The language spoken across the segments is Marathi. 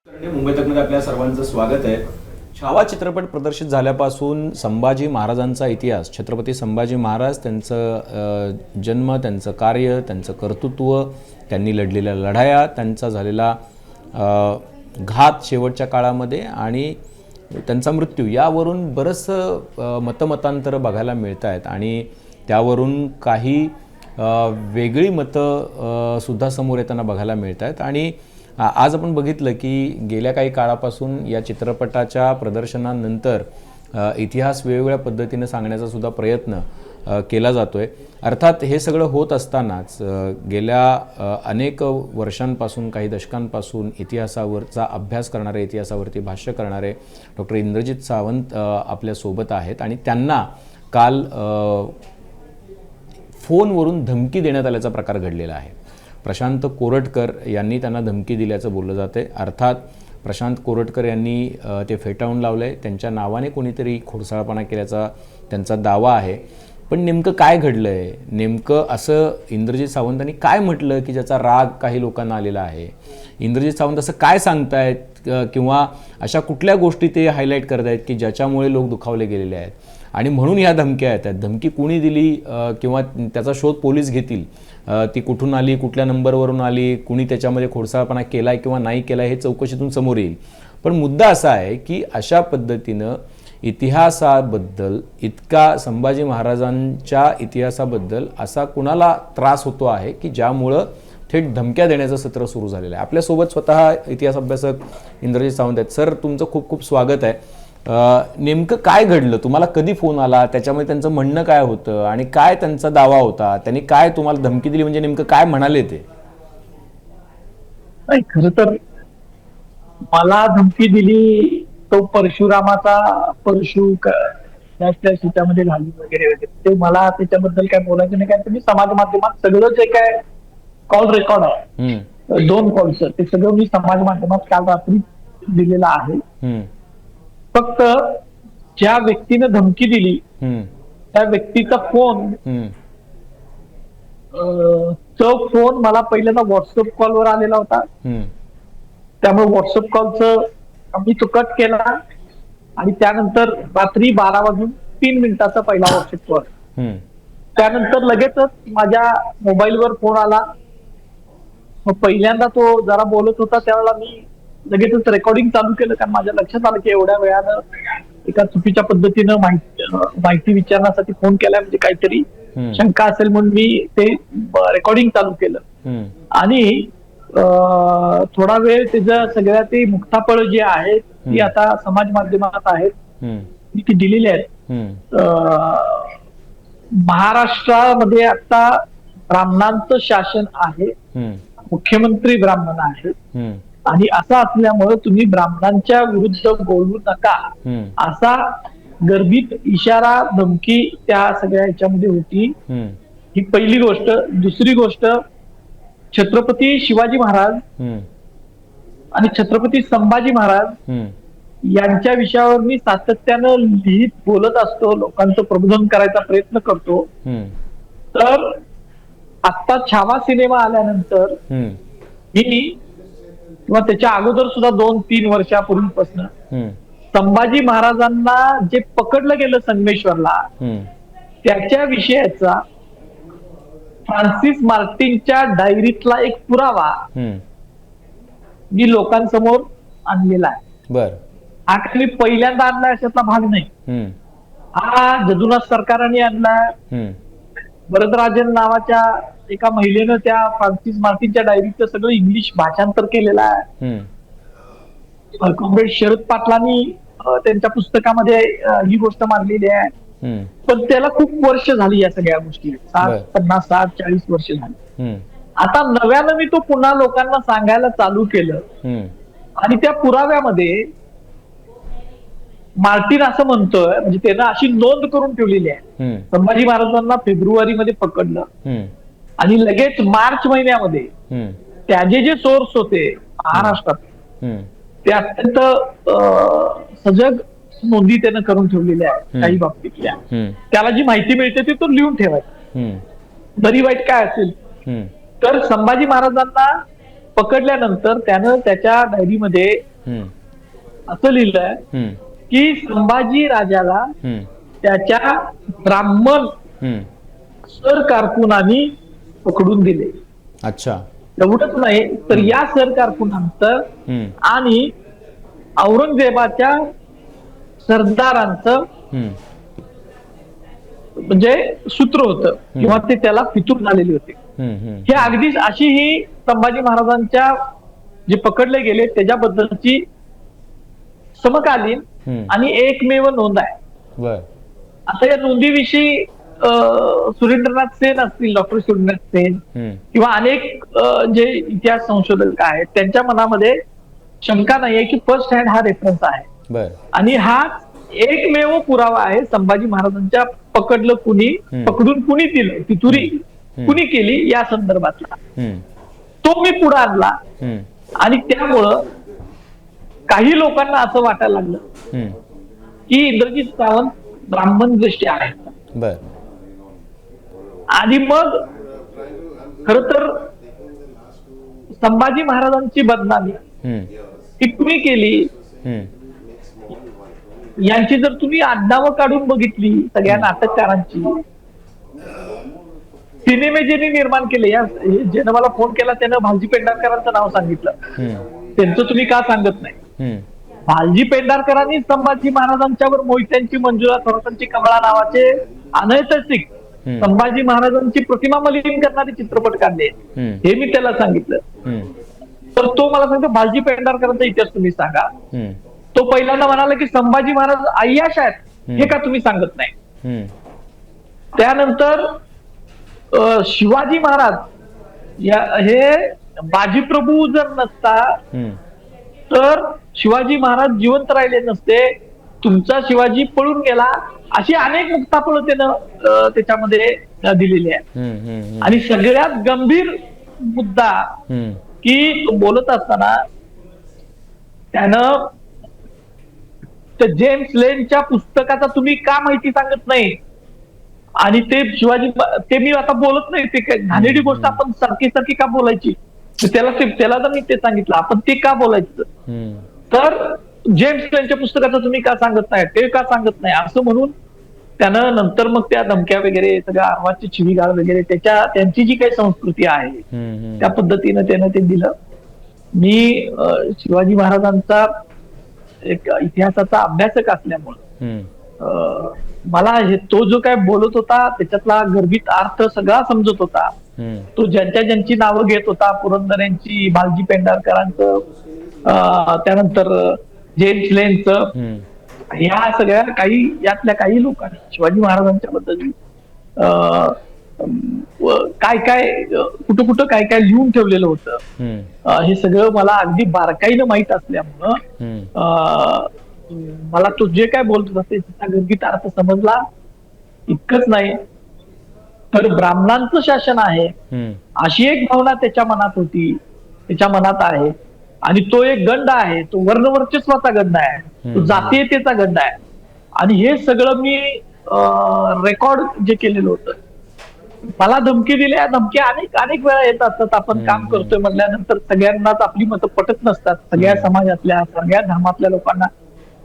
मुंबई तकमध्ये आपल्या सर्वांचं स्वागत आहे। छावा चित्रपट प्रदर्शित झाल्यापासून संभाजी महाराजांचा इतिहास, छत्रपती संभाजी महाराज, त्यांचं जन्म, त्यांचं कार्य, त्यांचं कर्तृत्व, त्यांनी लढलेल्या लढाया, त्यांचा झालेला घात शेवटच्या काळामध्ये आणि त्यांचा मृत्यू, यावरून बरंचसं मतमतांतर बघायला मिळत आहेत आणि त्यावरून काही वेगळी मतं सुद्धा समोर येताना बघायला मिळत आहेत। आणि आज आपण बघितलं की गेल्या काही काळापासून या चित्रपटाच्या प्रदर्शनानंतर इतिहास वेगवेगळ्या पद्धतीने सांगण्याचा सुद्धा प्रयत्न केला जातोय। अर्थात हे सगळं होत असतानाच गेल्या अनेक वर्षांपासून, काही दशकांपासून इतिहासावरचा अभ्यास करणारे, इतिहासावरती भाष्य करणारे डॉक्टर इंद्रजित सावंत आपल्यासोबत आहेत आणि त्यांना काल फोनवरून धमकी देण्यात आल्याचा प्रकार घडलेला आहे। प्रशांत कोरटकर यांनी त्यांना धमकी दिल्याचं बोललं जाते। अर्थात प्रशांत कोरटकर यांनी ते फेटाळून लावले, त्यांच्या नावाने कोणीतरी खोडसाळपणा केल्याचा त्यांचा दावा आहे। पण नेमकं काय घडलं आहे, नेमकं असं इंद्रजित सावंतांनी काय म्हटलं की ज्याचा राग काही लोकांना आलेला आहे? इंद्रजित सावंत असं काय सांगतायत किंवा अशा कुठल्या गोष्टी ते हायलाईट करत आहेत की ज्याच्यामुळे लोक दुखावले गेलेले आहेत आणि म्हणून ह्या धमक्या येतात? धमकी कोणी दिली किंवा त्याचा शोध पोलीस घेतील, ती कुठून आली, कुठल्या नंबरवरून आली, कुणी त्याच्यामध्ये खोडसाळपणा केला आहे किंवा नाही केला आहे, हे चौकशीतून समोर येईल। पण मुद्दा असा आहे की अशा पद्धतीनं इतिहासाबद्दल, इतका संभाजी महाराजांच्या इतिहासाबद्दल असा कुणाला त्रास होतो आहे की ज्यामुळं थेट धमक्या देण्याचं सत्र सुरू झालेलं आहे। आपल्यासोबत स्वतः इतिहास अभ्यासक इंद्रजित सावंत आहेत। सर, तुमचं खूप खूप स्वागत आहे। नेमकं काय घडलं, तुम्हाला कधी फोन आला, त्याच्यामध्ये त्यांचं म्हणणं काय होतं आणि काय त्यांचा दावा होता, त्यांनी काय तुम्हाला धमकी दिली, म्हणजे नेमकं काय म्हणाले ते? नाही, खरं तर मला धमकी दिली तो परशुरामाचा परशु त्यामध्ये घालून वगैरे वगैरे, ते मला त्याच्याबद्दल काय बोलायचं नाही। काय तुम्ही समाज माध्यमात सगळं जे काय कॉल रेकॉर्ड आहे, 2 कॉलच, ते सगळं मी समाज माध्यमात काल रात्री दिलेलं आहे। फक्त ज्या व्यक्तीनं धमकी दिली त्या व्यक्तीचा फोन, तो फोन मला पहिल्यांदा व्हॉट्सअप कॉलवर आलेला होता। त्यामुळे व्हॉट्सअप कॉलचं मी तो कट केला आणि त्यानंतर रात्री 12:03 पहिला व्हॉट्सअप कॉल, त्यानंतर लगेचच माझ्या मोबाईलवर फोन आला। मग पहिल्यांदा तो जरा बोलत होता त्यावेळेला मी लगेचच रेकॉर्डिंग चालू केलं, कारण माझ्या लक्षात आलं की एवढ्या वेळानं एका चुकीच्या पद्धतीनं माहिती विचारण्यासाठी फोन केलाय, म्हणजे काहीतरी शंका असेल म्हणून मी ते रेकॉर्डिंग चालू केलं आणि थोडा वेळ त्याच्या सगळ्या ते मुक्ताफळ जे आहेत ती आता समाज माध्यमात आहेत, मी ती दिलेली आहेत। महाराष्ट्रामध्ये आता ब्राह्मणांचं शासन आहे, मुख्यमंत्री ब्राह्मण आहेत आणि असं असल्यामुळे तुम्ही ब्राह्मणांच्या विरुद्ध बोलू नका, असा गर्भित इशारा, धमकी त्या सगळ्या ह्याच्यामध्ये होती। ही पहिली गोष्ट। दुसरी गोष्ट, छत्रपती शिवाजी महाराज आणि छत्रपती संभाजी महाराज यांच्या विषयावर मी सातत्यानं लिहित बोलत असतो, लोकांचं प्रबोधन करायचा प्रयत्न करतो। तर आता छावा सिनेमा आल्यानंतर मी, किंवा त्याच्या अगोदर सुद्धा 2-3 वर्षापूर्वीपासून संभाजी महाराजांना जे पकडलं गेलं संगमेश्वरला, त्याच्या विषयाचा फ्रान्सिस मार्टिनच्या डायरीतला एक पुरावा मी लोकांसमोर आणलेला आहे। बर, हा काही पहिल्यांदा आणलाय अशातला भाग नाही, हा जदुनाथ सरकाराने आणलाय। वरदराजन नावाच्या एका महिलेनं त्या फ्रान्सिस मार्टिनच्या डायरीचं सगळं इंग्लिश भाषांतर केलेलं आहे। कॉम्रेड शरद पाटलांनी त्यांच्या पुस्तकामध्ये ही गोष्ट मांडलेली आहे। पण त्याला खूप वर्ष झाली या सगळ्या गोष्टी, 50, 60, 40 वर्ष झाली। आता नव्यानं मी तो पुन्हा लोकांना सांगायला चालू केलं आणि त्या पुराव्यामध्ये मार्टिन असं म्हणतोय, म्हणजे त्यानं अशी नोंद करून ठेवलेली आहे, संभाजी महाराजांना फेब्रुवारीमध्ये पकडलं आणि लगेच मार्च महिन्यामध्ये त्याचे जे सोर्स होते महाराष्ट्रात ते अत्यंत सजग नोंदी त्यानं करून ठेवलेल्या आहेत काही बाबतीतल्या। त्याला जी माहिती मिळते ती तो लिहून ठेवायची, बरी वाईट काय असेल। तर संभाजी महाराजांना पकडल्यानंतर त्यानं त्याच्या डायरीमध्ये असं लिहिलंय की संभाजी राजाला त्याच्या ब्राह्मण सर कारकुनांनी पकडून दिले. अच्छा. एवढंच नाही तर या सर कारकुनांचं आणि औरंगजेबाच्या सरदारांचं म्हणजे सूत्र होतं किंवा ते त्याला फितूर झालेले होते. हे अगदीच अशी ही संभाजी महाराजांच्या जे पकडले गेले त्याच्याबद्दलची समकालीन आणि एकमेव नोंद आहे. आता या नोंदीविषयी सुरेंद्रनाथ सेन असतील, डॉक्टर सुरेंद्रनाथ सेन किंवा अनेक जे इतिहास संशोधक आहेत त्यांच्या मनामध्ये शंका नाहीये की फर्स्ट हँड हा रेफरन्स आहे आणि हा एकमेव पुरावा आहे संभाजी महाराजांच्या पकडलं कुणी, पकडून कुणी दिलं, फितुरी कुणी केली या संदर्भातला तो मी पुढे आणला. आणि त्यामुळं काही लोकांना असं वाटायला लागलं की इंद्रजित सावंत ब्राह्मण दृष्टी आहेत. आणि मग खर तर संभाजी महाराजांची बदनामी ही कुणी केली यांची जर तुम्ही आडनावं काढून बघितली सगळ्या नाटककारांची, सिनेमे ज्यांनी निर्माण केले, या ज्यानं मला फोन केला त्यानं भालजी पेंढारकरांचं नाव सांगितलं, त्यांचं तुम्ही का सांगत नाही? भालजी पेंढारकरांनी संभाजी महाराजांच्यावर मोहित्यांची मंजुळा थोरातांची कमळा नावाचे अनैतिक संभाजी महाराजांची प्रतिमा मलिन करणारे चित्रपट काढले हे मी त्याला सांगितलं. तर तो मला सांगतो भालजी पेंढारकरांचा इतिहास तुम्ही सांगा. तो पहिल्यांदा म्हणाला की संभाजी महाराज अय्याश आहेत हे का तुम्ही सांगत नाही? त्यानंतर शिवाजी महाराज हे बाजीप्रभू जर नसता तर शिवाजी महाराज जिवंत राहिले नसते, तुमचा शिवाजी पळून गेला, अशी अनेक मुक्ताफळं त्यानं त्याच्यामध्ये दिलेली आहे. आणि सगळ्यात गंभीर मुद्दा की तो बोलत असताना त्यानं त्या जेम्स लेनच्या पुस्तकाचा तुम्ही का माहिती सांगत नाही? आणि ते शिवाजी ते मी आता बोलत नाही, ते घाणेरडी गोष्ट आपण सारखी सारखी का बोलायची? त्याला तर मी ते सांगितलं आपण ते का बोलायचं, तर जेम्स लेनच्या पुस्तकाचं तुम्ही का सांगत नाही, ते का सांगत नाही असं म्हणून त्यानं नंतर मग त्या धमक्या वगैरे सगळ्या आरवाची शिवीगाळ वगैरे त्यांची जी काही संस्कृती आहे त्या पद्धतीनं त्यानं ते दिलं. मी शिवाजी महाराजांचा एक इतिहासाचा अभ्यासक असल्यामुळं मला तो जो काय बोलत होता त्याच्यातला गर्भित अर्थ सगळा समजत होता. तो ज्यांची नावं घेत होता, पुरंदर यांची, भालजी पेंढारकरांचं, त्यानंतर जेम्स लेनचं, ह्या सगळ्या यातल्या काही लोकांनी शिवाजी महाराजांच्या बद्दल कुठं काय लिहून ठेवलेलं होतं हे सगळं मला अगदी बारकाईनं माहित असल्यामुळं मला तो जे काय बोलत होता त्याचा गर्भित अर्थ समजला. इतकंच नाही तर ब्राह्मणांचं शासन आहे अशी एक भावना त्याच्या मनात होती, त्याच्या मनात आहे. आणि तो एक गंड आहे, तो वर्णवर्चस्वाचा गंड आहे, तो जातीयतेचा गंड आहे. आणि हे सगळं मी रेकॉर्ड जे केलेलं होतं, मला धमकी दिल्या, धमकी अनेक वेळा येत असतात. आपण काम करतोय म्हटल्यानंतर सगळ्यांनाच आपली मतं पटत नसतात. सगळ्या समाजातल्या सगळ्या धर्मातल्या लोकांना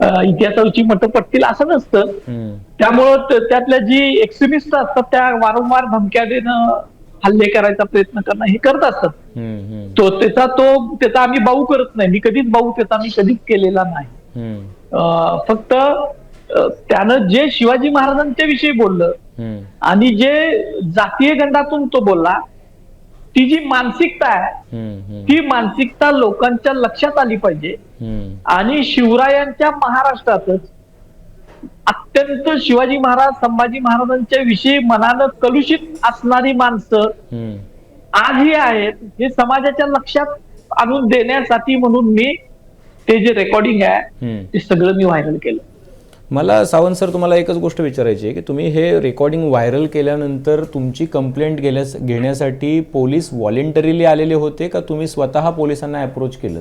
इतिहासाची मतं पटतील असं नसतं. त्यामुळं त्यातल्या जी एक्स्ट्रीमिस्ट असतात त्या वारंवार धमक्या देणं, हल्ले करायचा प्रयत्न करणं हे करत असतात. त्याचा आम्ही बाऊ करत नाही, मी कधीच बाऊ त्याचा मी कधीच केलेला नाही. फक्त त्यानं जे शिवाजी महाराजांच्या विषयी बोललं आणि जे जातीय गंडातून तो बोलला, ती जी मानसिकता आहे ती मानसिकता लोकांच्या लक्षात आली पाहिजे. आणि शिवरायांच्या महाराष्ट्रातच अत्यंत शिवाजी महाराज, संभाजी महाराजांच्या विषयी मनानं कलुषित असणारी माणसं आजही आहेत हे समाजाच्या लक्षात आणून देण्यासाठी म्हणून मी ते जे रेकॉर्डिंग आहे ते सगळं मी व्हायरल केलं. मला सावंत सर तुम्हाला एकच गोष्ट विचारायची आहे की तुम्ही हे रेकॉर्डिंग व्हायरल केल्यानंतर तुमची कंप्लेंट घेण्यासाठी पोलीस व्हॉलेंटरीली आलेले होते का तुम्ही स्वतः पोलिसांना अप्रोच केलं?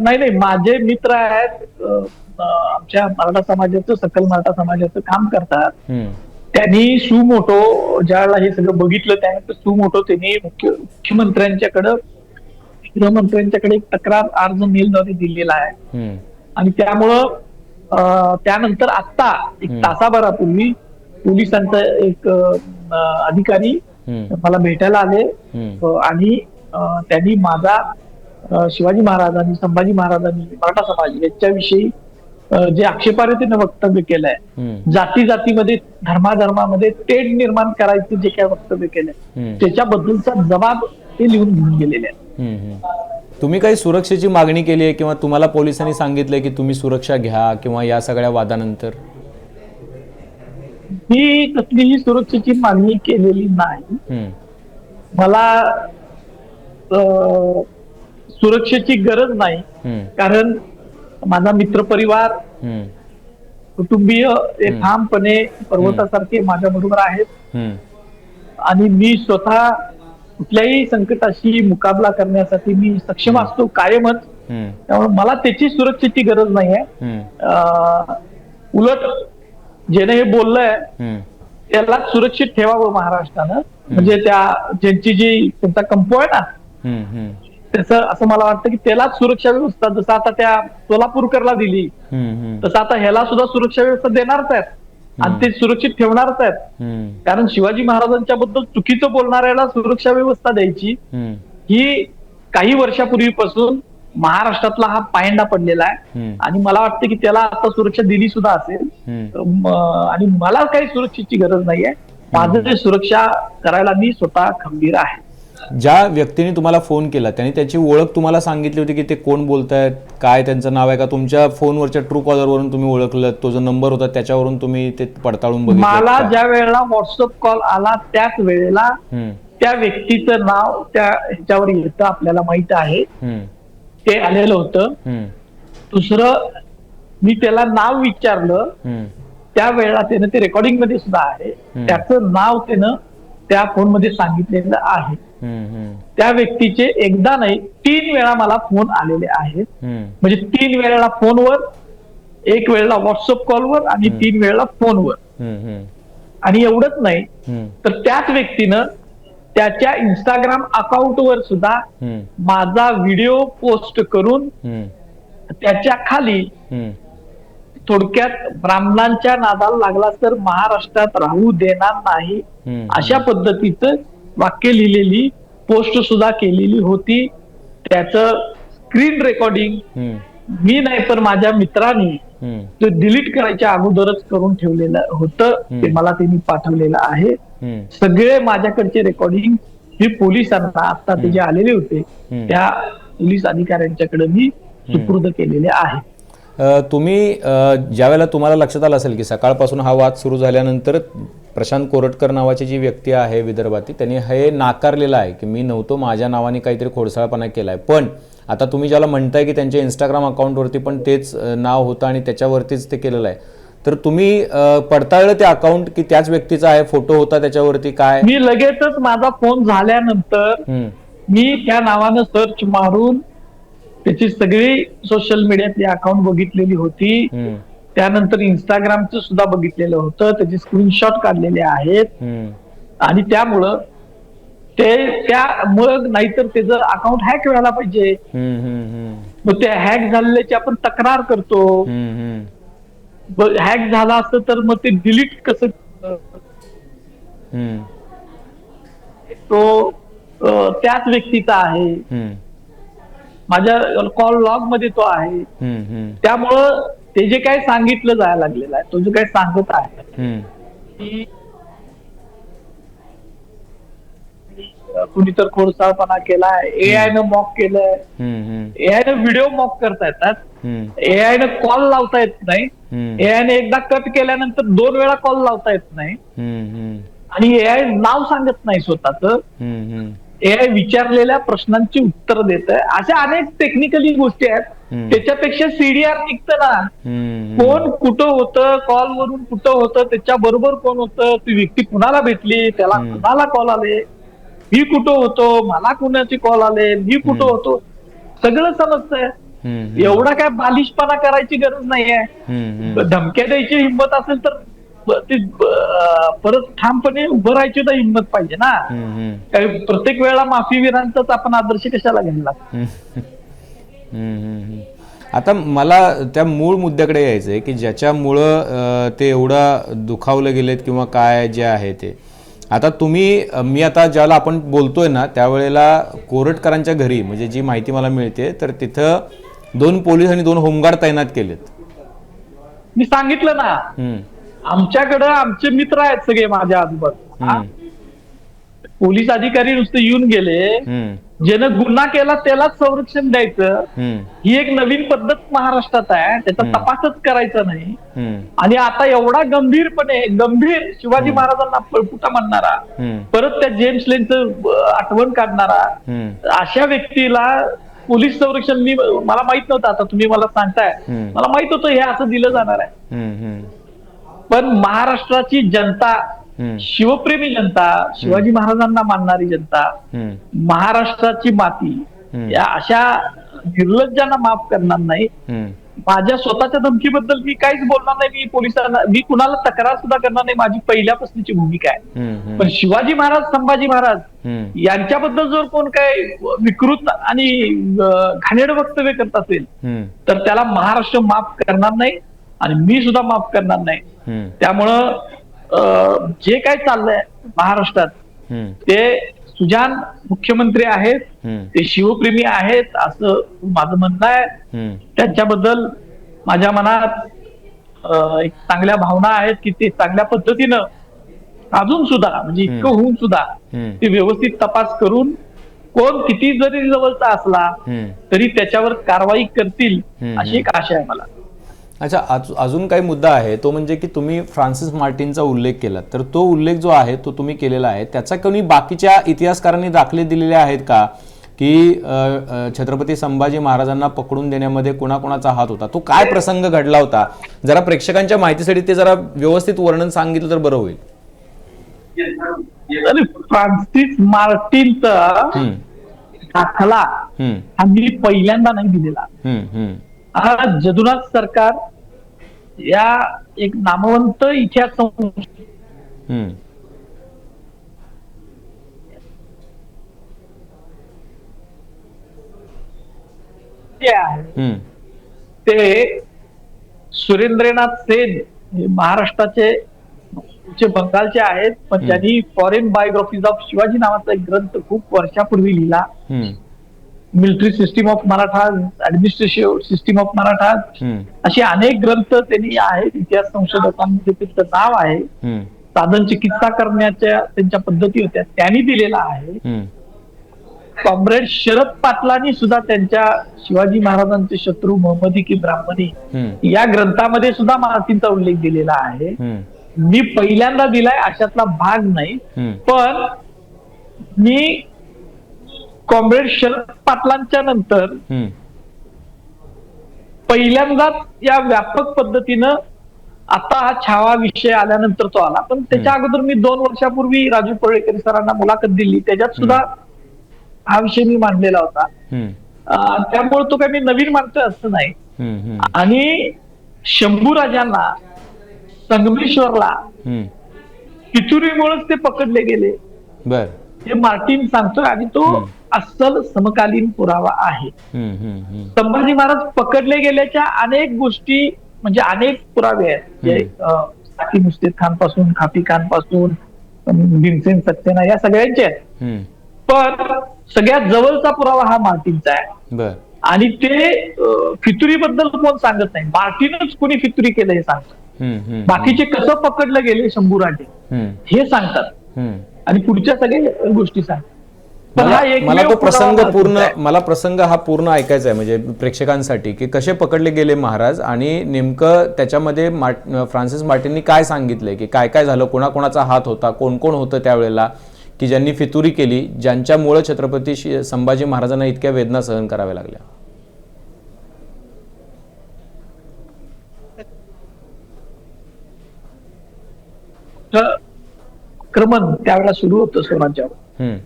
नाही, माझे मित्र आहेत आमच्या मराठा समाजाचं, सकल मराठा समाजाचं काम करतात. त्यांनी सुमोटो ज्यावेळेला हे सगळं बघितलं त्यानंतर सुमोटो त्यांनी मुख्यमंत्र्यांच्याकडं गृहमंत्र्यांच्याकडे एक तक्रार अर्ज मेलद्वारे दिलेला आहे. आणि त्यामुळं त्यानंतर आता एक तासाभरापूर्वी पोलिसांचा एक अधिकारी मला भेटायला आले आणि त्यांनी माझा शिवाजी महाराजांनी, संभाजी महाराजांनी, मराठा समाज यांच्याविषयी जे आक्षेपार्हतेनं वक्तव्य केलंय, जाती जातीमध्ये, धर्माधर्मामध्ये तेढ निर्माण करायचं जे काय वक्तव्य केलंय त्याच्याबद्दलचा जबाब ते लिहून घेऊन गेलेले आहेत. तुम्ही काही सुरक्षेची मागणी केली आहे किंवा तुम्हाला पोलिसांनी सांगितलंय की तुम्ही सुरक्षा घ्या किंवा या सगळ्या वादानंतर? मी कसलीही सुरक्षेची मागणी केलेली नाही. मला सुरक्षेची गरज नाही, कारण माझा मित्रपरिवार, कुटुंबीय हे ठामपणे पर्वतासारखे माझ्या बरोबर आहेत आणि मी स्वतः कुठल्याही संकटाशी मुकाबला करण्यासाठी मी सक्षम असतो कायमच. त्यामुळे मला त्याची सुरक्षेची गरज नाही आहे. उलट ज्याने हे बोललंय त्याला सुरक्षित ठेवावं महाराष्ट्रानं, म्हणजे त्यांचा कंपो आहे ना त्याचं, असं मला वाटतं की त्यालाच सुरक्षा व्यवस्था जसं आता त्या सोलापूरकरला दिली तसं आता ह्याला सुद्धा सुरक्षा व्यवस्था देणारच आहेत आणि ते सुरक्षित ठेवणारच आहेत. कारण शिवाजी महाराजांच्या बद्दल चुकीचं बोलणाऱ्याला सुरक्षा व्यवस्था द्यायची ही काही वर्षापूर्वीपासून महाराष्ट्रातला हा पायंडा पडलेला आहे आणि मला वाटतं की त्याला आता सुरक्षा दिली सुद्धा असेल. आणि मला काही सुरक्षेची गरज नाहीये. माझं सुरक्षा करायला मी स्वतः खंबीर आहे. ज्या व्यक्तीने तुम्हाला फोन केला त्यांनी त्याची ओळख तुम्हाला सांगितली होती की ते कोण बोलतायत, काय त्यांचं नाव आहे का? तुमच्या फोनवरच्या ट्रू कॉलर वरून तुम्ही ओळखलं, तो जो नंबर होता त्याच्यावरून तुम्ही ते पडताळून बघितलं? मला ज्या वेळेला व्हॉट्सअप कॉल आला त्याच वेळेला त्या व्यक्तीचं नाव त्या ह्याच्यावर येतं, आपल्याला माहित आहे ते आलेलं होतं. दुसरं मी त्याला नाव विचारलं त्यावेळेला त्यानं ते रेकॉर्डिंग मध्ये सुद्धा आहे, त्याचं नाव त्यानं त्या फोन मध्ये सांगितलेलं आहे. त्या व्यक्तीचे एकदा नाही 3 वेळा मला फोन आलेले आहेत. म्हणजे 3 वेळेला फोनवर, 1 वेळेला व्हॉट्सअप कॉलवर आणि 3 वेळेला फोनवर. आणि एवढंच नाही तर त्याच व्यक्तीनं त्याच्या इंस्टाग्राम अकाउंटवर सुद्धा माझा व्हिडिओ पोस्ट करून त्याच्या खाली थोडक्यात ब्राह्मणांच्या नादाला लागला तर महाराष्ट्रात राहू देणार नाही अशा पद्धतीचं वाक्य लिहिलेली पोस्ट सुद्धा केलेली होती. त्याचं स्क्रीन रेकॉर्डिंग मी नाही पण माझ्या मित्रांनी ते डिलीट करायच्या अगोदरच करून ठेवलेलं होतं. ते मला त्यांनी पाठवलेलं आहे. सगळे माझ्याकडचे रेकॉर्डिंग हे पोलिसांना आता ते जे आलेले होते त्या पोलीस अधिकाऱ्यांच्याकडे मी सुपूर्द केलेले आहे. तुम्ही ज्यावेळेला तुम्हाला लक्षात आलं असेल की सकाळपासून हा वाद सुरू झाल्यानंतर प्रशांत कोरटकर नावाची जी व्यक्ती आहे विदर्भातील, त्यांनी हे नाकारलेलं आहे की मी नव्हतो, माझ्या नावाने काहीतरी खोडसाळपणा केलाय. पण आता तुम्ही ज्याला म्हणताय की त्यांच्या इंस्टाग्राम अकाउंटवरती पण तेच नाव होतं आणि त्याच्यावरतीच ते केलेलं आहे, तर तुम्ही पडताळलं ते अकाउंट की त्याच व्यक्तीचा आहे, फोटो होता त्याच्यावरती काय? मी लगेचच माझा फोन झाल्यानंतर मी त्या नावानं सर्च मारून त्याची सगळी सोशल मीडियातली अकाउंट बघितलेली होती. त्यानंतर इंस्टाग्रामचं सुद्धा बघितलेलं होतं, त्याचे स्क्रीनशॉट काढलेले आहेत. आणि त्यामुळं त्यामुळं नाहीतर त्याचं अकाउंट हॅक व्हायला पाहिजे. मग ते हॅक झालेल्याची आपण तक्रार करतो. हॅक झाला असतं तर मग ते डिलीट कसं, तो त्याच व्यक्तीचा आहे, माझ्या कॉल लॉग मध्ये तो आहे. त्यामुळं ते जे काही सांगितलं जायला लागलेलं आहे, तो जे काही सांगत आहे की कुणी तर खोडसाळपणा केलाय, एआय न मॉक केलंय, एआय न व्हिडिओ मॉक करता येतात, एआय न कॉल लावता येत नाही, एआय ने एकदा कट केल्यानंतर 2 वेळा कॉल लावता येत नाही, आणि एआय नाव सांगत नाही स्वतःच, एआय विचारलेल्या प्रश्नांची उत्तर देत आहे. अशा अनेक टेक्निकली गोष्टी आहेत. त्याच्यापेक्षा सीडीआर निघतं ना, कोण कुठं होतं, कॉल वरून कुठं होतं, त्याच्या बरोबर कोण होतं, ती व्यक्ती कुणाला भेटली, त्याला कुणाला कॉल आले, मी कुठं होतो, मला कुणाचे कॉल आले, मी कुठं होतो, सगळं समजतंय. एवढा काय बालिशपणा करायची गरज नाहीये. धमक्या द्यायची हिंमत असेल तर परत ठामपणे उभं राहायची तर हिंमत पाहिजे ना. काही प्रत्येक वेळेला माफीवीरांचाच आपण आदर्श कशाला घ्यायला. आता मला त्या मूळ मुद्द्याकडे यायचं आहे की ज्याच्यामुळं ते एवढं दुखावलं गेलेत किंवा काय जे आहे ते. आता मी आता ज्याला आपण बोलतोय ना त्यावेळेला कोरटकरांच्या घरी म्हणजे जी माहिती मला मिळते तर तिथं 2 पोलीस आणि 2 होमगार्ड तैनात केलेत. मी सांगितलं ना आमच्याकडं आमचे मित्र आहेत सगळे माझ्या आजूबाजूला. पोलीस अधिकारी नुसते येऊन गेले, ज्यानं गुन्हा केला त्यालाच संरक्षण द्यायचं ही एक नवीन पद्धत महाराष्ट्रात आहे. त्याचा तपासच करायचा नाही. आणि आता एवढा गंभीर शिवाजी महाराजांना पळपुटा म्हणणारा, परत त्या जेम्स लेनचं आठवण काढणारा अशा व्यक्तीला पोलीस संरक्षण मला माहित नव्हतं. आता तुम्ही मला सांगताय, मला माहित होतं हे असं दिलं जाणार आहे. पण महाराष्ट्राची जनता, शिवप्रेमी जनता, शिवाजी महाराजांना मानणारी जनता, महाराष्ट्राची माती या अशा निर्लज्जांना माफ करणार नाही. माझ्या स्वतःच्या धमकीबद्दल मी काहीच बोलणार नाही. मी पोलिसांना, मी कुणाला तक्रार सुद्धा करणार नाही. माझी पहिल्यापासूनची भूमिका आहे. पण शिवाजी महाराज, संभाजी महाराज यांच्याबद्दल जर कोण काय विकृत आणि घाणेरडं वक्तव्य करत असेल तर त्याला महाराष्ट्र माफ करणार नाही आणि मी सुद्धा माफ करणार नाही. त्यामुळं जे काय चाललंय महाराष्ट्रात ते सुजाण मुख्यमंत्री आहेत, ते शिवप्रेमी आहेत असं माझं म्हणणं आहे. त्यांच्याबद्दल माझ्या मनात एक चांगल्या भावना आहेत की ते चांगल्या पद्धतीनं अजून सुद्धा म्हणजे इतकं होऊन सुद्धा ते व्यवस्थित तपास करून कोण किती जरी जवळचा असला तरी त्याच्यावर कारवाई करतील अशी एक आशा आहे मला. अच्छा, अजून काही मुद्दा आहे तो म्हणजे की तुम्ही फ्रान्सिस मार्टिनचा उल्लेख केला तर तो उल्लेख जो आहे तो तुम्ही केलेला आहे त्याचा कोणी बाकीच्या इतिहासकारांनी दाखले दिलेले आहेत का की छत्रपती संभाजी महाराजांना पकडून देण्यामध्ये कोणाकोणाचा हात होता, तो काय प्रसंग घडला होता, जरा प्रेक्षकांच्या माहितीसाठी ते जरा व्यवस्थित वर्णन सांगितलं तर बरं होईल. फ्रान्सिस मार्टिनचा दाखला हा मी पहिल्यांदा नाही दिलेला. हा जदुनाथ सरकार या एक नामवंत इतिहास ते सुरेंद्रनाथ सेन हे महाराष्ट्राचे बंगालचे आहेत, पण त्यांनी फॉरेन बायोग्राफीज ऑफ शिवाजी नावाचा एक ग्रंथ खूप वर्षापूर्वी लिहिला. Military system of Maratha, administrative system of Maratha, असे अनेक ग्रंथ त्यांनी आहेत. इतिहास संशोधकांमध्ये त्यांचं नाव आहे. साधन चिकित्सा करण्याच्या त्यांच्या पद्धती होत्या त्यांनी दिलेला आहे. कॉम्रेड शरद पाटलांनी सुद्धा त्यांच्या शिवाजी महाराजांचे शत्रू मोहम्मदी की ब्राह्मणी या ग्रंथामध्ये सुद्धा मार्टिनचा उल्लेख दिलेला आहे. मी पहिल्यांदा दिलाय अशातला भाग नाही, पण मी कॉम्रेड शरद पाटलांच्या नंतर पहिल्यांदाच या व्यापक पद्धतीनं आता हा छावा विषय आल्यानंतर तो आला. पण त्याच्या अगोदर मी 2 वर्षापूर्वी राजू पळेकर सरांना मुलाखत दिली, त्याच्यात सुद्धा हा विषय मी मांडलेला होता. त्यामुळे तो काय मी नवीन मांडतोय असं नाही. आणि शंभूराजांना संगमेश्वरला पितुरीमुळेच ते पकडले गेले हे मार्टिन सांगतोय आणि तो अस्सल समकालीन पुरावा आहे. संभाजी महाराज पकडले गेल्याच्या अनेक गोष्टी म्हणजे अनेक पुरावे आहेत. साकी मुस्तेद खान पासून, खापी खान पासून, भीमसेन सक्सेना या सगळ्यांचे आहेत. पण सगळ्यात जवळचा पुरावा हा मार्टिनचा आहे. आणि ते फितुरीबद्दल कोण सांगत नाही, मार्टिनच कोणी फितुरी केलं हे सांगतात. बाकीचे कसं पकडलं गेले शंभूराजे हे सांगतात आणि पुढच्या सगळ्या गोष्टी सांगतात. मला प्रसंग हा पूर्ण ऐकायचा आहे म्हणजे प्रेक्षकांसाठी की कसे पकडले गेले महाराज आणि नेमकं त्याच्यामध्ये फ्रान्सिस मार्टिननी काय सांगितलंय की काय काय झालं, कोणाकोणाचा हात होता, कोण कोण होतं त्यावेळेला की ज्यांनी फितुरी केली, ज्यांच्यामुळे छत्रपती संभाजी महाराजांना इतक्या वेदना सहन कराव्या लागल्या. आक्रमण त्यावेळेला सुरू होतं स्वराज्यावर.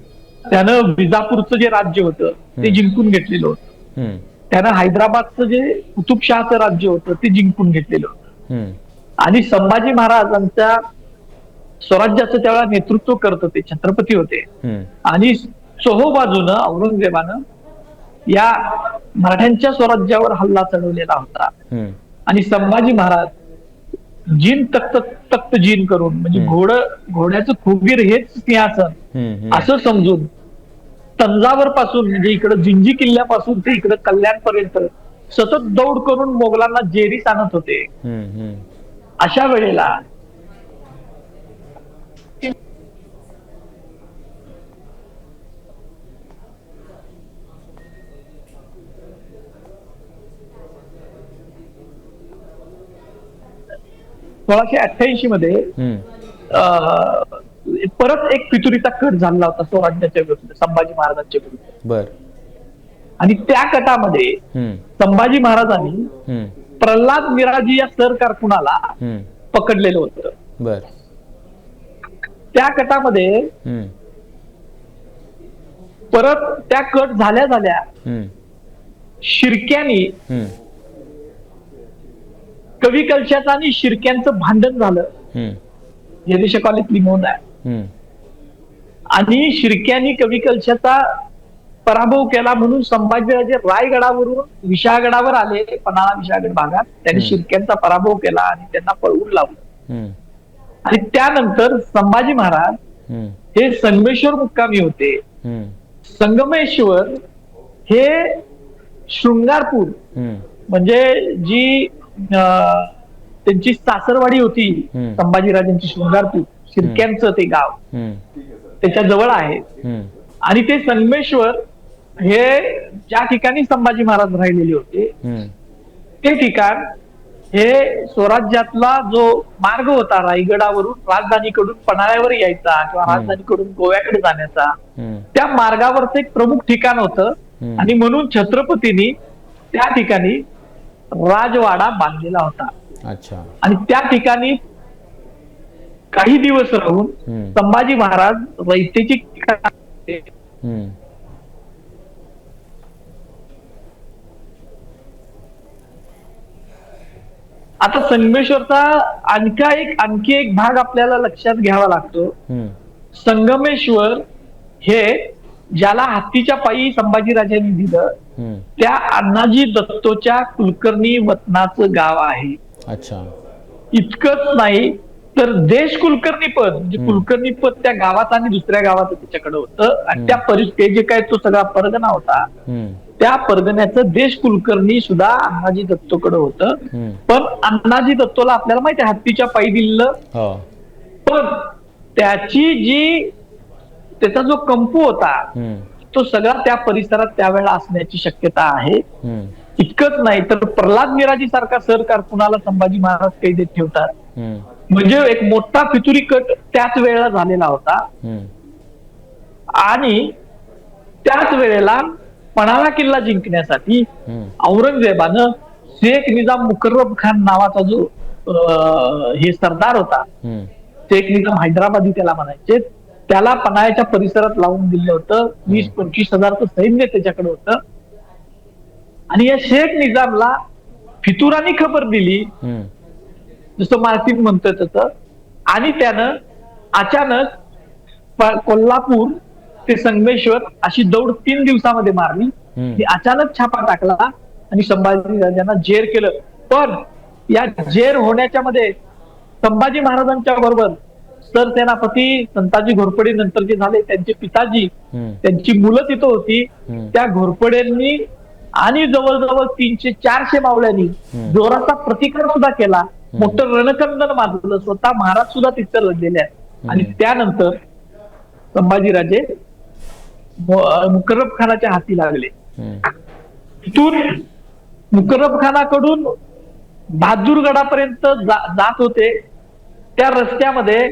त्यानं विजापूरचं जे राज्य होतं ते जिंकून घेतलेलं होतं. त्यानं हैदराबादचं जे कुतुबशहाचं राज्य होतं ते जिंकून घेतलेलं होतं. आणि संभाजी महाराजांच्या स्वराज्याचं त्यावेळेला नेतृत्व करत होते, छत्रपती होते. आणि चोहोबाजूनं औरंगजेबानं या मराठ्यांच्या स्वराज्यावर हल्ला चढवलेला होता. आणि संभाजी महाराज जीन तख्त तख्त जीन करून, म्हणजे घोड्याचं खुगीर हेच सिंहासन असं समजून तंजावर पासून, म्हणजे इकडं जिंजी किल्ल्यापासून ते इकडं कल्याणपर्यंत सतत दौड करून मोगलांना जेरी आणत होते. अशा वेळेला सोळाशे 88 मध्ये परत एक फितुरीचा कट झाला होता स्वराज्याच्या विरुद्ध, संभाजी महाराजांच्या विरुद्ध. बर. आणि त्या कटामध्ये संभाजी महाराजांनी प्रल्हाद मिराजी या सर कारकुनाला पकडलेलं होतं. बर. त्या कटामध्ये परत त्या कट झाल्या झाल्या शिर्क्यांनी, कवी कलशाचं आणि शिर्क्यांचं भांडण झालं. जयदेशकालीतली नोंद आहे. आणि शिर्क्यांनी कवी कलशाचा पराभव केला म्हणून संभाजीराजे रायगडावरून विशाळगडावर आले, पन्हाळा विशाळगड भागात. त्यांनी शिर्क्यांचा पराभव केला आणि त्यांना पळवून लावलं. आणि त्यानंतर संभाजी महाराज हे संगमेश्वर मुक्कामी होते. संगमेश्वर हे शृंगारपूर, म्हणजे जी त्यांची सासरवाडी होती संभाजीराजांची, शृंगारपूर शिर्क्यांचं ते गाव त्याच्या जवळ आहे. आणि ते संगमेश्वर हे ज्या ठिकाणी संभाजी महाराज राहिलेले होते ते ठिकाण हे स्वराज्यातला जो मार्ग होता रायगडावरून राजधानीकडून पन्हाळ्यावर यायचा किंवा राजधानीकडून गोव्याकडे जाण्याचा, त्या मार्गावरचं एक प्रमुख ठिकाण होतं. आणि म्हणून छत्रपतींनी त्या ठिकाणी राजवाडा बांधलेला होता. अच्छा. आणि त्या ठिकाणी काही दिवस राहून संभाजी महाराज रयतेची आता संगमेश्वरचा आणखी एक भाग आपल्याला लक्षात घ्यावा लागतो. संगमेश्वर हे ज्याला हत्तीच्या पायी संभाजीराजांनी दिलं त्या अण्णाजी दत्तोच्या कुलकर्णी वतनाचं गाव आहे. अच्छा. इतकंच नाही तर देश कुलकर्णी पद, म्हणजे कुलकर्णी पद त्या गावात आणि दुसऱ्या गावात त्याच्याकडे होतं. आणि त्या ते जे काय तो सगळा परगणा होता त्या परगण्याचं देश कुलकर्णी सुद्धा अण्णाजी दत्तोकडे होतं. पण अण्णाजी दत्तोला आपल्याला माहिती आहे हत्तीच्या पायी दिलं, पण त्याचा जो कंपू होता तो सगळा त्या परिसरात त्यावेळेला असण्याची शक्यता आहे. इतकंच नाही तर प्रल्हाद मिराजी सारखा सर कारकुनाला संभाजी महाराज कैदेत ठेवतात. म्हणजे एक मोठा फितुरी कट त्याच वेळेला झालेला होता. आणि त्याच वेळेला पन्हाळा किल्ला जिंकण्यासाठी औरंगजेबानं शेख निजाम मुकर्रब खान नावाचा जो हे सरदार होता, शेख निजाम हैदराबादी त्याला म्हणायचे, त्याला पन्हाळ्याच्या परिसरात लावून दिलं होतं. 20-25 हजारचं सैन्य त्याच्याकडे होतं. आणि या शेख निजामला फितुरांनी खबर दिली, जसं मार्टिन म्हणतोय तसं. आणि त्यानं अचानक कोल्हापूर ते संगमेश्वर अशी दौड 3 दिवसामध्ये मारली. अचानक छापा टाकला आणि संभाजीराजांना जेर केलं. पण या जेर होण्याच्या मध्ये संभाजी महाराजांच्या बरोबर सरसेनापती संताजी घोरपडे नंतर जे झाले त्यांचे पिताजी, त्यांची मुलं तिथं होती. त्या घोरपड्यांनी आणि जवळजवळ 300-400 मावळ्यांनी जोराचा प्रतिकार सुद्धा केला. मोठं रणकंदन माजलं. स्वतः महाराज सुद्धा तिथं लढलेले आहेत. आणि त्यानंतर संभाजीराजे मुकर्रब खानाच्या हाती लागले. तिथून मुकर्रब खानाकडून बहादूरगडापर्यंत जात होते. त्या रस्त्यामध्ये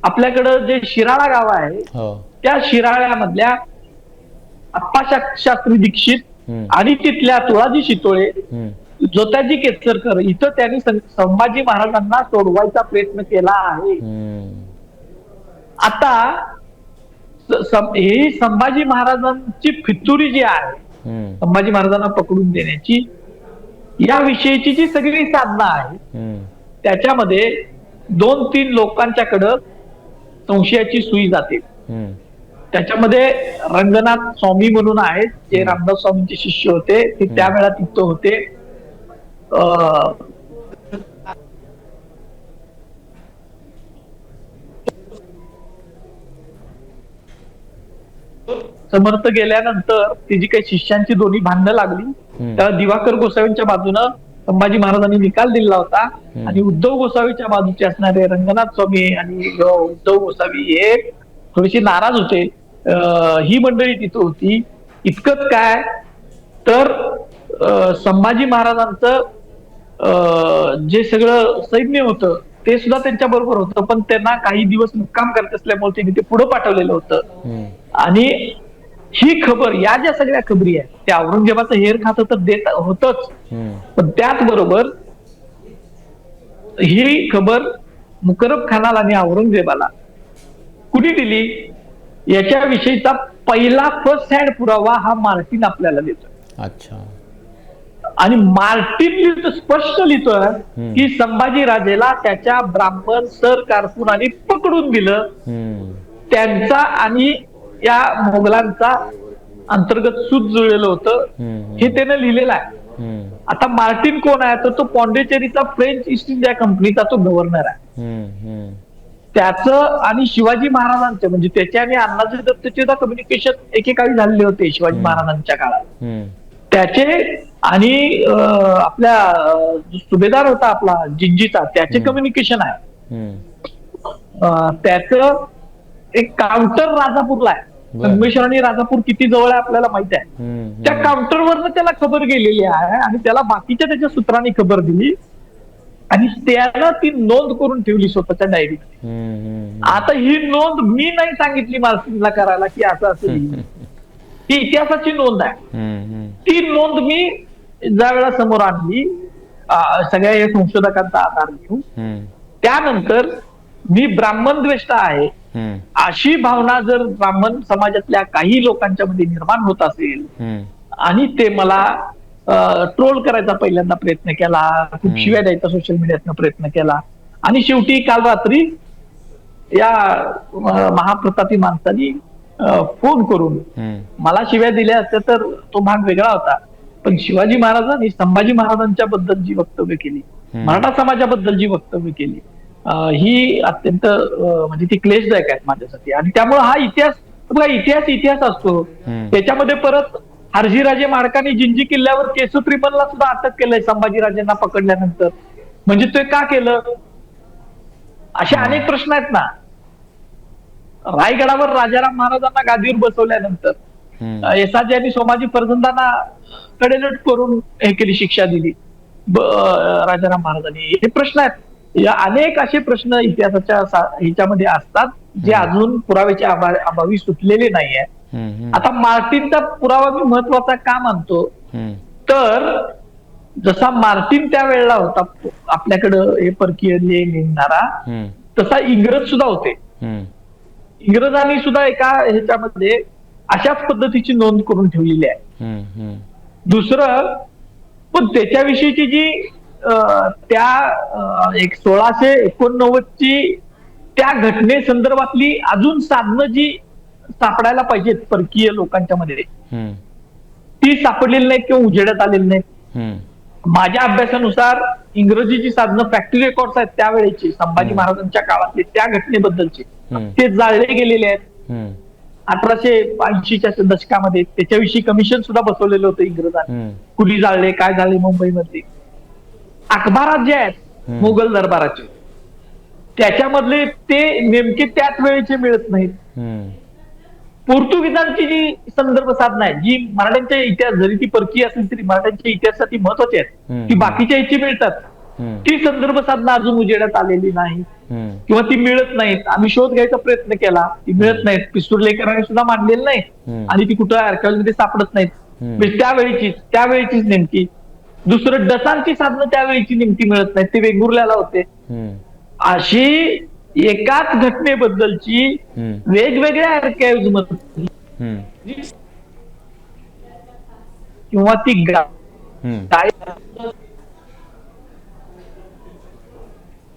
आपल्याकडं जे शिराळा गाव आहे त्या शिराळ्यामधल्या आप्पा शास्त्री दीक्षित आणि तिथल्या तुळाजी शितोळे, जोताजी केसरकर इथं त्यांनी संभाजी महाराजांना सोडवायचा प्रयत्न केला आहे. आता ही संभाजी महाराजांची फितुरी जी आहे संभाजी महाराजांना पकडून देण्याची, या विषयीची जी सगळी साधना आहे त्याच्यामध्ये 2-3 लोकांच्याकडं संशयाची सुई जाते. त्याच्यामध्ये रंगनाथ स्वामी म्हणून आहेत, जे रामदास स्वामींचे शिष्य होते, ते त्यावेळा तिथं होते. समर्थ गेल्यानंतर ती जी काही शिष्यांची दोन्ही भांडणं लागली, त्याला दिवाकर गोसावींच्या बाजूनं संभाजी महाराजांनी निकाल दिला होता आणि उद्धव गोसावीच्या बाजूचे असणारे रंगनाथ स्वामी आणि उद्धव गोसावी हे थोडेसे नाराज होते. ही मंडळी तिथं होती. इतकंच काय तर संभाजी महाराजांचं जे सगळं सैन्य होतं ते सुद्धा त्यांच्या बरोबर होतं, पण त्यांना काही दिवस मुक्काम करत असल्यामुळे त्यांनी ते पुढे पाठवलेलं होतं. आणि ही खबर, या ज्या सगळ्या खबरी आहेत त्या औरंगजेबाचं हेर खातं तर देत होतच, पण त्याचबरोबर ही खबर मुकरब खानाला आणि औरंगजेबाला कुणी दिली याच्याविषयीचा पहिला फर्स्ट हँड पुरावा हा मार्टिन आपल्याला देतो. अच्छा. आणि मार्टिन लिहितो, स्पष्ट लिहितोय की संभाजी राजेला त्याच्या ब्राह्मण सर कारकुनाने पकडून दिलं. त्यांचा आणि या मोगलांचा अंतर्गत सूत जुळलेलं होतं, हे त्यानं लिहिलेलं आहे. आता मार्टिन कोण आहे तर तो पॉंडिचेरीचा फ्रेंच ईस्ट इंडिया कंपनीचा तो गव्हर्नर आहे. त्याचं आणि शिवाजी महाराजांचे म्हणजे त्याचे आणि अण्णाजी दत्तचे कम्युनिकेशन एकेकाळी झालेले होते शिवाजी महाराजांच्या काळात. त्याचे आणि आपल्या जो सुभेदार होता आपला जिंजीचा, त्याचे कम्युनिकेशन आहे. त्याचं एक काउंटर राजापूरला आहे. संगमेश्वर आणि राजापूर किती जवळ आहे आपल्याला माहित आहे. त्या काउंटरवरनं त्याला खबर गेलेली आहे आणि त्याला बाकीच्या त्याच्या सूत्रांनी खबर दिली आणि त्यानं ती नोंद करून ठेवली स्वतःच्या डायरीत. आता ही नोंद मी नाही सांगितली मार्टिनला करायला की असं असं ही इतिहासाची नोंद आहे. ती नोंद मी ज्या वेळा समोर आणली सगळ्या या संशोधकांचा आधार घेऊन, त्यानंतर मी ब्राह्मण द्वेष्टा आहे अशी भावना जर ब्राह्मण समाजातल्या काही लोकांच्या मध्ये निर्माण होत असेल आणि ते मला ट्रोल करायचा पहिल्यांदा प्रयत्न केला, खूप शिव्या द्यायचा सोशल मीडियातनं प्रयत्न केला आणि शेवटी काल रात्री या महाप्रतापी माणसानी फोन करून मला शिव्या दिल्या असत्या तर तो भाग वेगळा होता, पण शिवाजी महाराज आणि संभाजी महाराजांच्या बद्दल जी वक्तव्य केली, मराठा समाजाबद्दल जी वक्तव्य केली, ही अत्यंत म्हणजे ती क्लेशदायक आहेत माझ्यासाठी. आणि त्यामुळे हा इतिहास बघा, इतिहास असतो. त्याच्यामध्ये परत हरजीराजे माडकांनी जिंजी किल्ल्यावर केसुत्रिमलला सुद्धा अटक केलंय संभाजीराजेंना पकडल्यानंतर. म्हणजे ते का केलं, असे अनेक प्रश्न आहेत ना. रायगडावर राजाराम महाराजांना गादीवर बसवल्यानंतर येसाजी आणि सोमाजी फर्जंदांना कडेलट करून हे केली, शिक्षा दिली राजाराम महाराजांनी. हे प्रश्न आहेत. या अनेक असे प्रश्न इतिहासाच्या ह्याच्यामध्ये असतात जे अजून पुराव्याच्या अभावी सुटलेले नाहीये. आता मार्टिनचा पुरावा मी महत्वाचा का मानतो तर जसा मार्टिन त्या वेळेला होता आपल्याकडं हे परकीय लिहिणारा, तसा इंग्रज सुद्धा होते. इंग्रजांनी सुद्धा एका ह्याच्यामध्ये अशाच पद्धतीची नोंद करून ठेवलेली आहे. दुसरं, पण त्याच्याविषयीची जी त्या 1689 ची त्या घटने संदर्भातली अजून साधनं जी सापडायला पाहिजेत परकीय लोकांच्या मध्ये, ती सापडलेली नाहीत किंवा उजेडात आलेली नाहीत. माझ्या अभ्यासानुसार इंग्रजीची साधनं फॅक्टरी रेकॉर्ड्स आहेत त्यावेळेची संभाजी महाराजांच्या काळातले त्या घटनेबद्दलचे, ते जाळले गेलेले आहेत 1880च्या दशकामध्ये. त्याच्याविषयी कमिशन सुद्धा बसवलेलं होतं इंग्रजांनी, कुणी जाळले काय झाले मुंबईमध्ये. अखबारात जे आहेत मुघल दरबाराचे, त्याच्यामधले ते नेमके त्याच वेळेचे मिळत नाहीत. पोर्तुगीजांची जी संदर्भ साधनं आहे जी मराठ्यांच्या इतिहास, जरी ती परकीय असेल तरी मराठ्यांच्या इतिहासासाठी महत्वाची आहेत, ती बाकीच्या ह्याची मिळतात. ती संदर्भ साधनं अजून उजेडात आलेली नाही किंवा ती मिळत नाहीत. आम्ही शोध घ्यायचा प्रयत्न केला, ती मिळत नाहीत. पिस्तूरलेकरांनी सुद्धा मांडलेली नाही आणि ती कुठं आर्काइव्हमध्ये सापडत नाहीत. त्यावेळीचीच नेमकी. दुसरं, डसांची साधनं त्यावेळीची नेमकी मिळत नाहीत, ते वेंगुर्ल्याला होते. अशी एकाच घटनेबद्दलची वेगवेगळ्या आर्काइव्ह मध्ये किंवा ती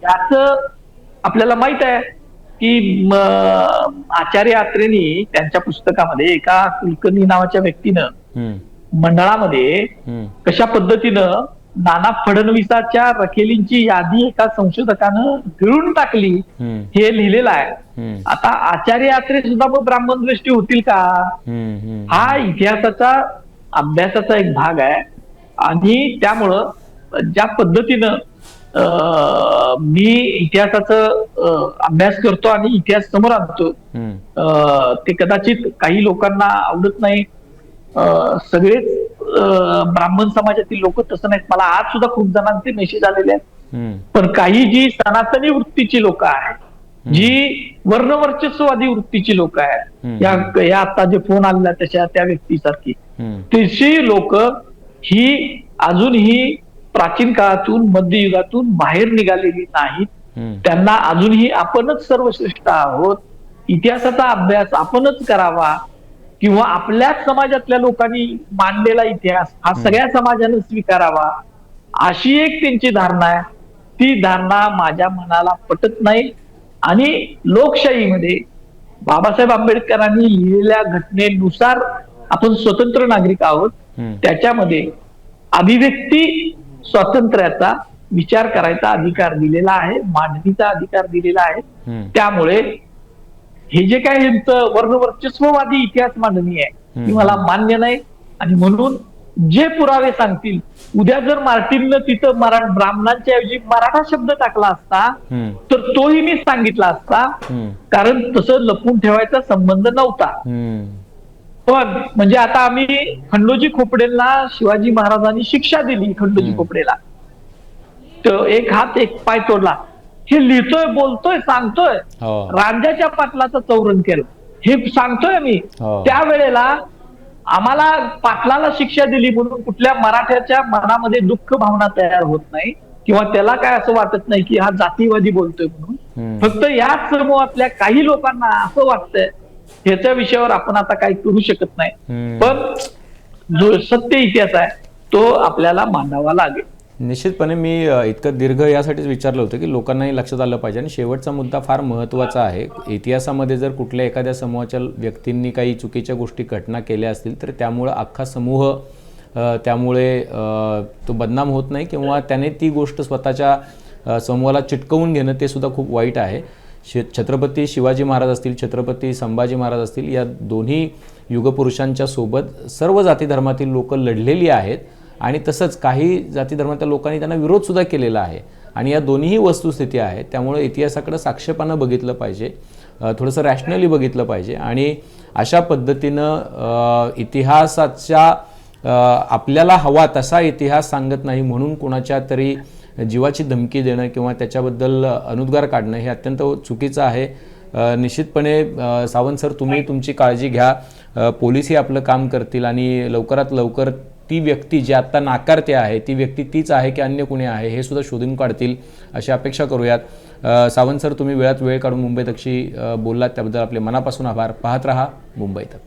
याचं आपल्याला माहित आहे की आचार्य अत्रेंनी त्यांच्या पुस्तकामध्ये एका कुलकर्णी नावाच्या व्यक्तीनं हम्म, मंडळामध्ये हम्म, कशा पद्धतीनं नाना फडणवीसाच्या रखेलींची यादी एका संशोधकानं गिळून टाकली हम्म, हे लिहिलेलं आहे. हम्म, आता आचार्य अत्रे सुद्धा मग ब्राह्मण दृष्टी होतील का? हम्म, हम्म, हा इतिहासाचा अभ्यासाचा एक भाग आहे. आणि त्यामुळं ज्या पद्धतीनं मी इतिहासाचा अभ्यास करतो आणि इतिहास समोर आणतो हम्म, ते कदाचित काही लोकांना आवडत नाही. सगळेच ब्राह्मण समाजातील लोक तसं नाहीत. मला आज सुद्धा खूप जणांचे मेसेज आलेले आहेत. हम्म, पण काही जी सनातनी वृत्तीची लोक आहेत, जी वर्णवर्चस्ववादी वृत्तीची लोक आहेत, या आता जे फोन आलेला तशा त्या व्यक्तीसारखी हम्म, तशी लोक ही अजूनही प्राचीन काळातून मध्ययुगातून बाहेर निघालेली नाहीत. हम्म, त्यांना अजूनही आपणच सर्वश्रेष्ठ आहोत, इतिहासाचा अभ्यास आपणच करावा किंवा आपल्याच समाजातल्या लोकांनी मांडलेला इतिहास हा सगळ्या समाजाने स्वीकारावा, अशी एक त्यांची धारणा आहे. ती धारणा माझ्या मनाला पटत नाही. आणि लोकशाहीमध्ये बाबासाहेब आंबेडकरांनी लिहिलेल्या घटनेनुसार आपण स्वतंत्र नागरिक आहोत. हम्म, त्याच्यामध्ये अभिव्यक्ती स्वातंत्र्याचा विचार करायचा अधिकार दिलेला आहे, मांडणीचा अधिकार दिलेला आहे. हम्म, त्यामुळे हे जे काय ह्यांचं वर्णवर्चस्ववादी इतिहास मांडणी आहे ती मला मान्य नाही. आणि म्हणून जे पुरावे सांगतील, उद्या जर मार्टिननं तिथं ब्राह्मणांच्या ऐवजी मराठा शब्द टाकला असता हम्म, तर तोही मी सांगितला असता, हम्म, कारण तसं लपून ठेवायचा संबंध नव्हता. हम्म, पण म्हणजे आता आम्ही खंडोजी खोपडेला शिवाजी महाराजांनी शिक्षा दिली खंडोजी खोपडेला, तर एक हात एक पाय तोडला, हे लिहितोय, बोलतोय, सांगतोय, हो, रांजाच्या पाटलाचं चौरण केलं हे सांगतोय मी. हो. त्यावेळेला आम्हाला पाटलाला शिक्षा दिली म्हणून कुठल्या मराठ्याच्या मनामध्ये दुःख भावना तयार होत नाही किंवा त्याला काय असं वाटत नाही की हा जातीवादी बोलतोय म्हणून. हम्म, फक्त याच समूहातल्या काही लोकांना असं वाटतंय, ह्याच्या विषयावर आपण आता काही करू शकत नाही. हम्म. पण जो सत्य इतिहास आहे तो आपल्याला मांडावा लागेल. निश्चितपणे मी इतकं दीर्घ यासाठीच विचारलं होतं की लोकांनाही लक्षात आलं पाहिजे. आणि शेवटचा मुद्दा फार महत्त्वाचा आहे. इतिहासामध्ये जर कुठल्या एखाद्या समूहाच्या व्यक्तींनी काही चुकीच्या गोष्टी घटना केल्या असतील तर त्यामुळं अख्खा समूह त्यामुळे तो बदनाम होत नाही किंवा त्याने ती गोष्ट स्वतःच्या समूहाला चिटकवून घेणं ते सुद्धा खूप वाईट आहे. छत्रपती शिवाजी महाराज असतील, छत्रपती संभाजी महाराज असतील, या दोन्ही युगपुरुषांच्या सोबत सर्व जाती धर्मातील लोक लढलेली आहेत. आणि तसंच काही जाती धर्माच्या लोकांनी त्यांना विरोधसुद्धा केलेला आहे. आणि या दोन्हीही वस्तुस्थिती आहेत. त्यामुळे इतिहासाकडे साक्षेपानं बघितलं पाहिजे, थोडंसं रॅशनली बघितलं पाहिजे. आणि अशा पद्धतीनं इतिहासाच्या आपल्याला हवा तसा इतिहास सांगत नाही म्हणून कुणाच्या तरी जीवाची धमकी देणं किंवा त्याच्याबद्दल अनुद्गार काढणं हे अत्यंत चुकीचं आहे. निश्चितपणे सावंत सर, तुम्ही तुमची काळजी घ्या. पोलीसही आपलं काम करतील आणि लवकरात लवकर ती व्यक्ती जी आत्ता नाकारते आहे ती व्यक्ती तीच आहे की अन्य कुणी आहे हे सुद्धा शोधून काढतील अशी अपेक्षा करूयात. सावंत सर, तुम्ही वेळात वेळ काढून मुंबई तकशी बोललात त्याबद्दल आपले मनापासून आभार. पाहत रहा मुंबई तक.